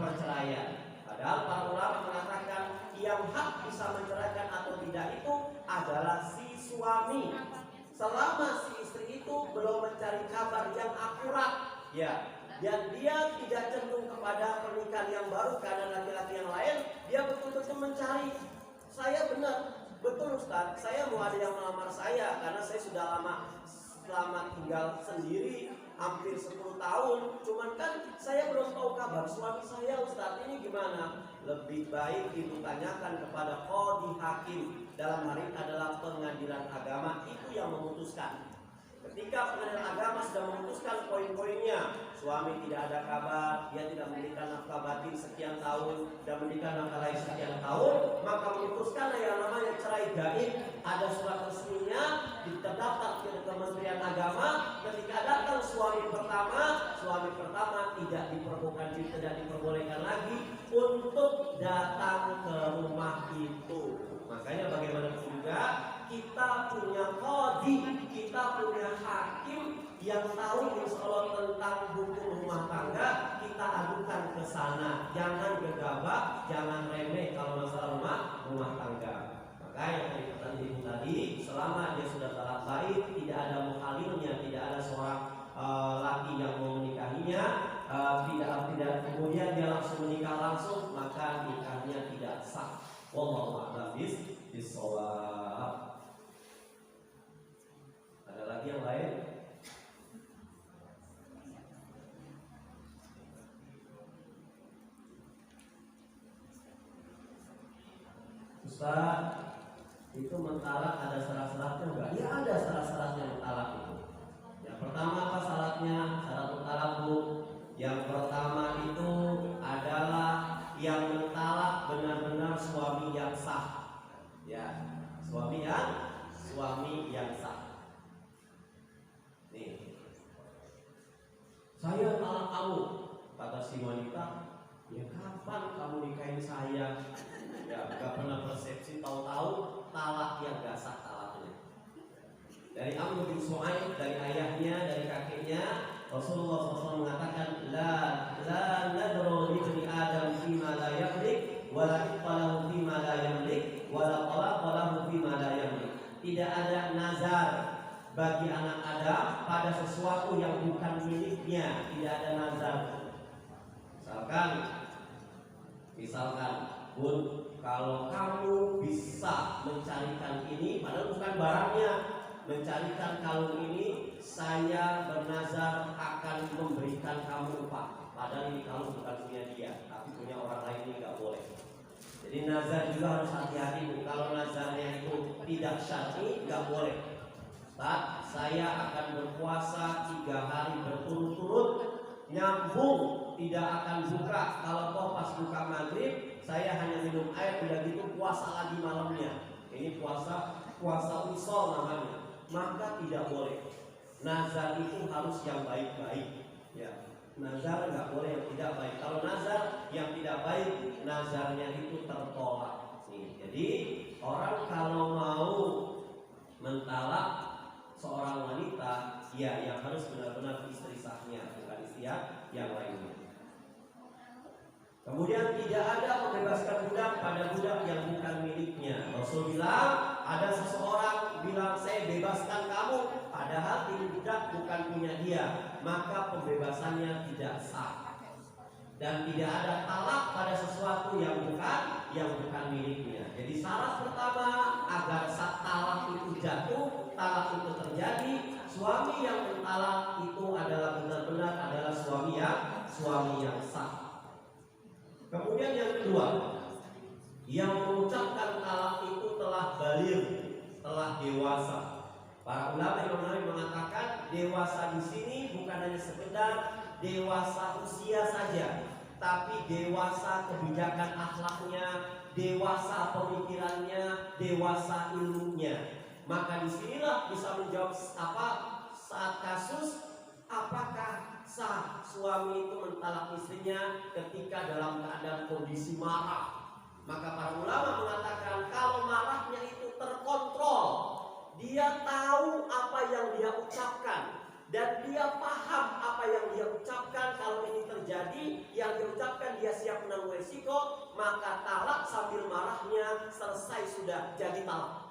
perceraian. Padahal para ulama mengatakan yang hak bisa menceraikan atau tidak itu adalah si suami. Selama si istri itu belum mencari kabar yang akurat, ya, dan dia tidak cenderung kepada pernikahan yang baru karena laki-laki yang lain, dia betul-betul mencari. Saya betul Ustaz, saya mau ada yang melamar saya karena saya sudah lama tinggal sendiri hampir 10 tahun, cuman kan saya belum tahu kabar suami saya, Ustaz, ini gimana? Lebih baik ditanyakan kepada qadhi hakim, dalam hari ini adalah pengadilan agama, itu yang memutuskan. Ketika pengadilan agama sudah memutuskan poin-poinnya, suami tidak ada kabar, dia tidak memberikan nafkah batin sekian tahun dan memberikan nafkah lain sekian tahun, maka memutuskan yang namanya cerai gaib. Ada surat resminya, terdaftar ke Kementerian Agama. Ketika datang suami pertama tidak diperbolehkan lagi untuk datang ke rumah itu. Makanya bagaimanapun juga kita punya qadhi, kita punya hakim yang tahu insya Allah tentang hukum rumah tangga, kita adukan ke sana. Jangan gegabah, jangan remeh kalau masalah rumah tangga. Maka yang tadi selama dia sudah talak baik, tidak ada muhalilnya, tidak ada seorang laki yang mau menikahinya, tidak kemudian dia langsung menikah langsung, Wallahu a'lam bishawab. Ada lagi yang lain? Ustaz, itu mentalak ada syarat-syaratnya enggak? Ya ada syarat-syaratnya mentalak itu. Yang pertama apa syaratnya? Syarat mentalak Bu. Yang pertama itu adalah yang mentalak benar-benar suami yang sah. Ya, suami yang sah. Nih, saya talak kamu, kata si wanita. Ya kapan kamu nikahin saya? Ya gak pernah persepsi, tahu-tahu talak yang gak sah talaknya. Dari Amr bin Shu'aib, dari ayahnya, dari kakeknya, Rasulullah SAW mengatakan la nadru li Adam fima la yamlik wa la iqalahu fima la yamlik wa la qalaqalahu fima la yamlik. Tidak ada nazar bagi anak Adam pada sesuatu yang bukan miliknya. Tidak ada nazar. Misalkan Bun, kalau kamu bisa mencarikan ini, padahal bukan barangnya, mencarikan kalung ini, saya bernazar akan memberikan kamu upah. Padahal ini kalung bukan punya dia, tapi punya orang lain, ini nggak boleh. Jadi nazar juga harus hati-hati Bu. Kalau nazarnya itu tidak syar'i, nggak boleh. Ustaz, saya akan berpuasa 3 hari berturut-turut, nyambung, tidak akan buka. Kalau toh pas buka maghrib, saya hanya minum air, udah gitu puasa lagi malamnya. Ini puasa wisol namanya. Maka tidak boleh. Nazar itu harus yang baik-baik. Ya, nazar nggak boleh yang tidak baik. Kalau nazar yang tidak baik, nazarnya itu tertolak. Nih, jadi orang kalau mau mentalak seorang wanita, ya yang harus benar-benar istri sahnya, bukan istri yang lainnya. Kemudian tidak ada membebaskan budak pada budak yang bukan miliknya. Rasul bilang, ada seseorang bilang saya bebaskan kamu, padahal ini budak bukan punya dia, maka pembebasannya tidak sah. Dan tidak ada talak pada sesuatu yang bukan miliknya. Jadi syarat pertama agar talak itu jatuh, talak itu terjadi, suami yang mentalak itu adalah benar-benar adalah suami yang sah. Kemudian yang kedua, yang mengucapkan talak itu telah baligh, telah dewasa. Para ulama Imam Nawawi mengatakan dewasa di sini bukan hanya sekedar dewasa usia saja, tapi dewasa kebijakan akhlaknya, dewasa pemikirannya, dewasa ilmunya. Maka disinilah bisa menjawab saat kasus apakah sah suami itu mentalak istrinya ketika dalam keadaan kondisi marah. Maka para ulama mengatakan kalau marahnya itu terkontrol, dia tahu apa yang dia ucapkan dan dia paham apa yang dia ucapkan. Kalau ini terjadi, yang dia ucapkan dia siap menanggung resiko, maka talak sambil marahnya selesai, sudah jadi talak.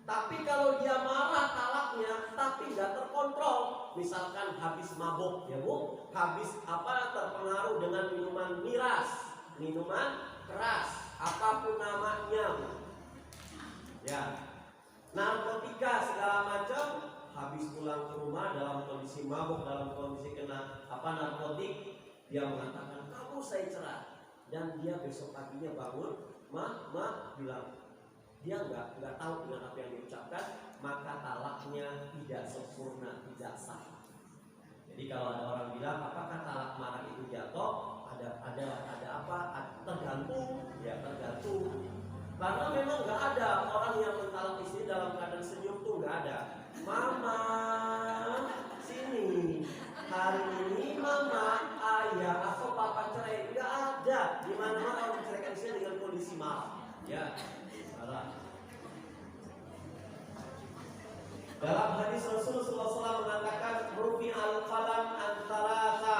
Tapi kalau dia marah talaknya tapi nggak terkontrol, misalkan habis mabuk ya Bu, habis terpengaruh dengan minuman miras, minuman keras, apapun namanya Bu. Ya, narkotika segala macam, habis pulang ke rumah dalam kondisi mabuk, dalam kondisi kena narkotik, dia mengatakan kamu saya cerai, dan dia besok paginya bangun, mah bilang dia nggak tahu dengan apa yang diucapkan, maka talaknya tidak sempurna, tidak sah. Jadi kalau ada orang bilang apakah talak marah itu jatuh, ada tergantung, ya tergantung. Karena memang nggak ada orang yang mentalak istri dalam keadaan senyum tuh, nggak ada. Mama sini, hari ini mama, ayah atau papa cerai, nggak ada. Di mana-mana orang menceraikan istri dengan kondisi marah, ya. Dalam hadis Rasulullah SAW mengatakan rufi al-qalam antarasa.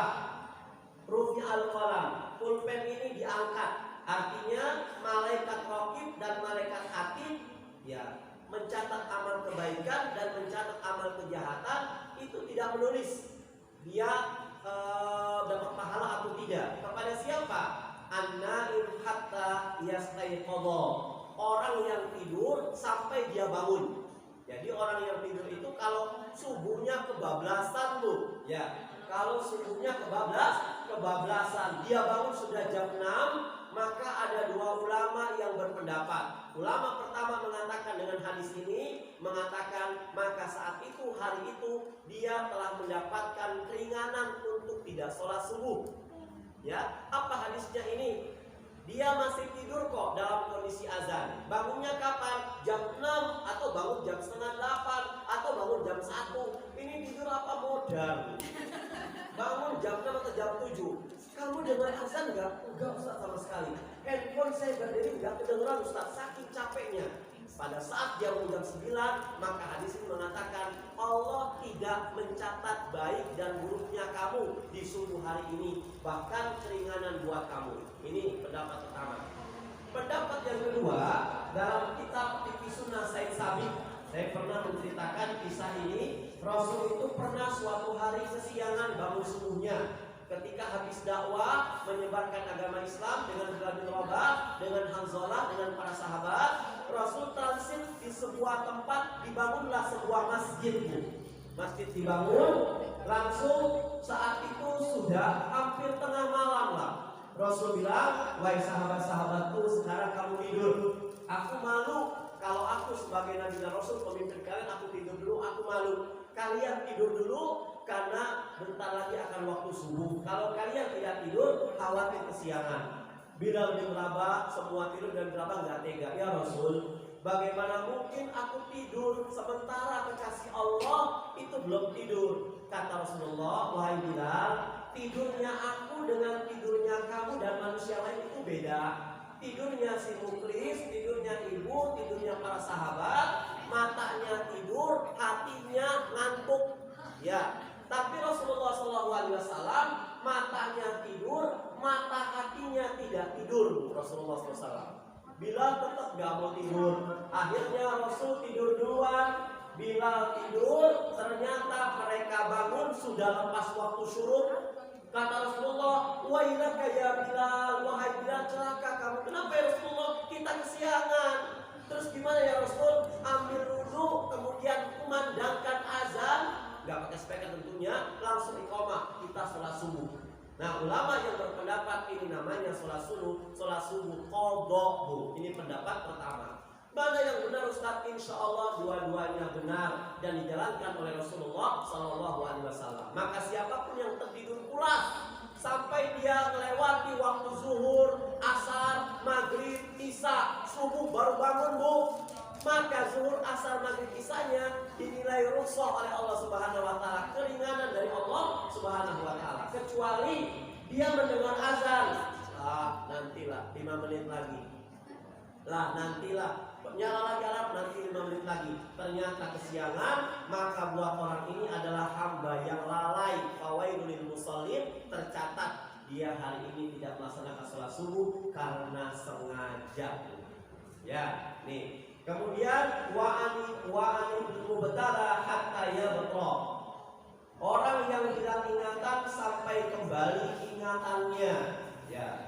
Rufi al-qalam, pulpen ini diangkat. Artinya malaikat raqib dan malaikat atid ya mencatat amal kebaikan dan mencatat amal kejahatan, itu tidak menulis dia dapat pahala atau tidak. Kepada siapa? an-naim hatta yastayqadha. Orang yang tidur sampai dia bangun. Jadi orang yang tidur itu kalau subuhnya kebablasan tuh, ya. Kalau subuhnya kebablasan, dia bangun sudah jam 6, maka ada dua ulama yang berpendapat. Ulama pertama mengatakan dengan hadis ini, mengatakan maka saat itu, hari itu dia telah mendapatkan keringanan untuk tidak sholat subuh. Ya, apa hadisnya ini? Dia masih tidur kok dalam kondisi azan. Bangunnya kapan? Jam 6 atau bangun jam setengah 8 atau bangun jam 1. Ini tidur apa modal? Bangun jam 6 atau jam 7. Kamu dengar azan enggak? Enggak Ustaz sama sekali. Handphone saya berdiri enggak kedengeran Ustaz, saking capeknya. Pada saat dia jam 9, maka hadis ini mengatakan Allah tidak mencatat baik dan buruknya kamu di subuh hari ini, bahkan keringanan buat kamu. Ini pendapat pertama. Pendapat yang kedua, dalam kitab Fiqh Sunnah Said Sabiq, saya pernah menceritakan kisah ini. Rasul itu pernah suatu hari kesiangan bangun subuhnya. Ketika habis dakwah menyebarkan agama Islam dengan Bilal bin Rabah, dengan Hanzalah, dengan para sahabat, Rasul transit di sebuah tempat, dibangunlah sebuah masjid. Masjid dibangun, langsung saat itu sudah hampir tengah malam lah. Rasul bilang, wahai sahabat-sahabatku, sekarang kamu tidur. Aku malu kalau aku sebagai Nabi dan Rasul pemimpin kalian, aku tidur dulu, aku malu. Kalian tidur dulu karena bentar lagi akan waktu subuh. Kalau kalian tidak tidur, khawatir kesiangan. Bilal bin Rabah semua tidur dan Rabah nggak tega. Ya Rasul, bagaimana mungkin aku tidur sementara kekasih Allah itu belum tidur? Kata Rasulullah, wahai Bilal, tidurnya aku dengan tidurnya kamu dan manusia lain itu beda. Tidurnya si muklis, tidurnya ibu, tidurnya para sahabat, matanya tidur, hatinya ngantuk. Ya, tapi Rasulullah SAW matanya tidur, mata hatinya tidak tidur. Rasulullah SAW. Bilal tetap gak mau tidur. Akhirnya Rasul tidur duluan. Bilal tidur, ternyata mereka bangun sudah lepas waktu syuruk. Kata Rasulullah, wailaka ya Bilal, wahai Bilal, celaka kamu. Kenapa ya Rasulullah? Kita kesiangan. Terus gimana ya Rasul? Ambil wudhu, kemudian kumandangkan azan, nggak pakai speaker tentunya, langsung iqamah, kita sholat subuh. Nah, ulama yang berpendapat ini namanya sholat subuh qadha. Ini pendapat pertama. Mana yang benar Ustaz? Insya Allah dua-duanya benar dan dijalankan oleh Rasulullah SAW. Maka siapapun yang tertidur pulas sampai dia melewati waktu zuhur, asar, maghrib, isya, subuh baru bangun bu, maka zuhur, asar, maghrib, isanya dinilai rukhsah oleh Allah Subhanahu Wa Taala, keringanan dari Allah Subhanahu Wa Taala. Kecuali dia mendengar azan, nantilah 5 menit lagi. Nantilah nyala lagi alarm, nanti 5 menit lagi. Ternyata kesiangan, maka buat orang ini adalah hamba yang lalai. Fawailul lil musallin, tercatat dia hari ini tidak melaksanakan sholat subuh karena sengaja. Ya, nih. Kemudian wa'ani mubtala hatta yabqa. Orang yang hilang ingatan sampai kembali ingatannya. Ya.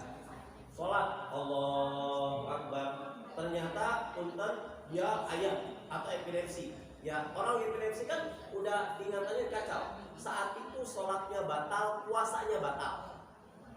Sholat Allahu Akbar, ternyata punten dia ayat atau epilepsi. Ya, orang epilepsi kan udah ingatannya kacau. Saat itu sholatnya batal, puasanya batal.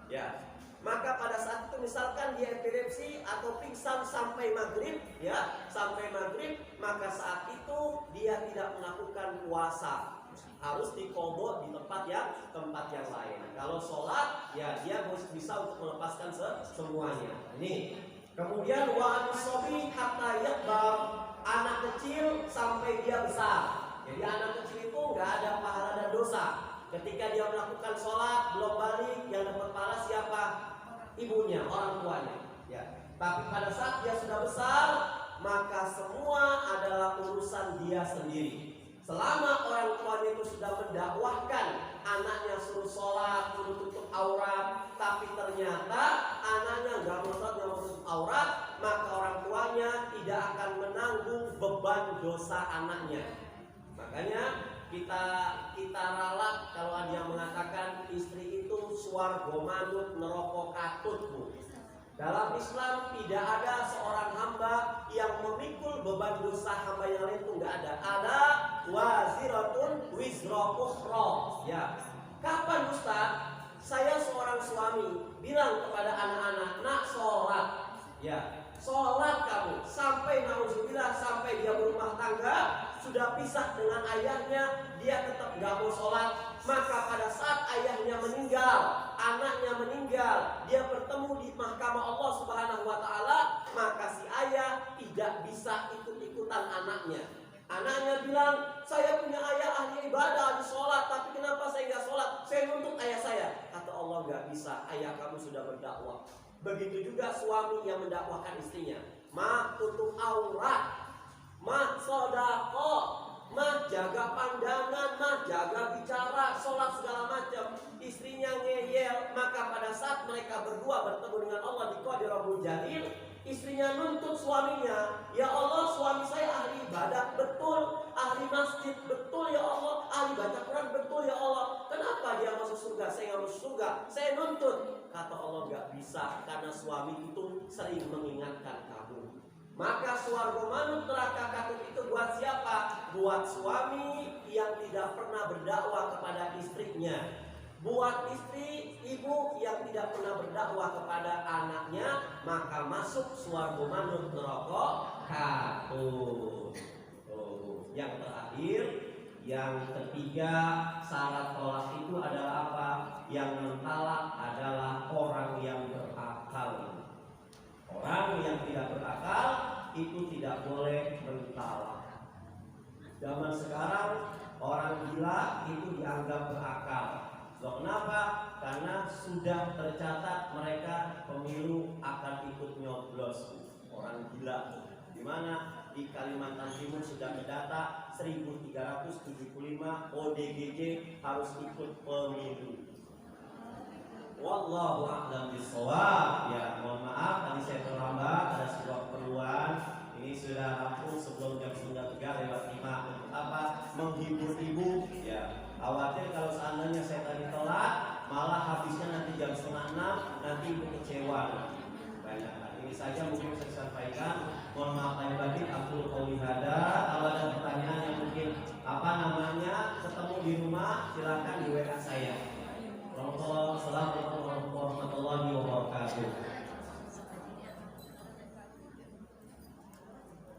Ya, maka pada saat itu misalkan dia epilepsi atau pingsan sampai maghrib, ya, sampai maghrib, maka saat itu dia tidak melakukan puasa. Harus diqadha di tempat yang lain. Kalau sholat, ya dia bisa untuk melepaskan semuanya. Ini. Kemudian wa an-shabi hatta yakbar, anak kecil sampai dia besar. Jadi anak kecil itu nggak ada pahala dan dosa. Ketika dia melakukan sholat belum balik, yang dapat pahala siapa? Ibunya, orang tuanya. Ya. Tapi pada saat dia sudah besar, maka semua adalah urusan dia sendiri. Selama orang tuanya itu sudah mendakwahkan anaknya suruh sholat, suruh tutup aurat, tapi ternyata anaknya nggak mau sholat, nggak mau tutup aurat, maka orang tuanya tidak akan menanggung beban dosa anaknya. Makanya kita ralat kalau ada yang mengatakan istri itu swarga manut neraka katut bu. Dalam Islam tidak ada seorang hamba yang memikul beban dosa hamba yang lain, itu nggak ada. Ada waziratun wizra ukhra. Ya. Kapan Ustaz? Saya seorang suami bilang kepada anak-anak, nak sholat. Ya, sholat kamu sampai nauzubillah, sampai dia berumah tangga, sudah pisah dengan ayahnya, dia tetap nggak mau sholat. Maka pada saat ayahnya meninggal, anaknya meninggal, dia bertemu di mahkamah Allah Subhanahu wa taala, maka si ayah tidak bisa ikut-ikutan anaknya. Anaknya bilang, saya punya ayah ahli ibadah, ahli sholat, tapi kenapa saya nggak sholat? Saya nuntut ayah saya. Kata Allah, nggak bisa, ayah kamu sudah berdakwah. Begitu juga suami yang mendakwahkan istrinya. Ma tutup aurat, ma sodako, ma jaga pandangan, ma jaga bicara, sholat segala macam. Istrinya ngeyel, maka pada saat mereka berdua bertemu dengan Allah di Qadirul Jalil, istrinya nuntut suaminya, ya Allah, suami saya ahli ibadah, betul, ahli masjid, betul ya Allah, ahli baca Quran, betul ya Allah. Kenapa dia masuk surga, saya nggak masuk surga? Saya nuntut. Kata Allah, nggak bisa, karena suami itu sering mengingatkan kamu. Maka swarga manut neraka katut itu buat siapa? Buat suami yang tidak pernah berdakwah kepada istrinya. Buat istri, ibu yang tidak pernah berdakwah kepada anaknya, maka masuk swarga manut neraka katut. Yang terakhir, yang ketiga, syarat tolak itu adalah apa? Yang mentalak adalah orang yang berakal. Orang yang tidak berakal itu tidak boleh mentalak. Zaman sekarang orang gila itu dianggap berakal. Loh, kenapa? Karena sudah tercatat mereka pemilu akan ikut nyoblos. Orang gila. Di mana? Di Kalimantan Timur sudah terdata 1375 ODGJ harus ikut pemilu. Wallahu a'lam bishawab. Ya, mohon maaf tadi saya terlambat, ada sebuah keperluan. Ini sudah rampung sebelum jam 9.03 lewat 5. Untuk apa? Menghibur ibu. Ya, khawatir kalau seandainya saya tadi telat, malah habisnya nanti jam 5:30, nanti ibu kecewa. Banyak. Ini saja mungkin saya sampaikan. Mohon maaf lahir batin. Aku qouli hada. Kalau ada pertanyaan yang mungkin ketemu di rumah, silakan di WA saya. Assalamualaikum warahmatullahi wabarakatuh.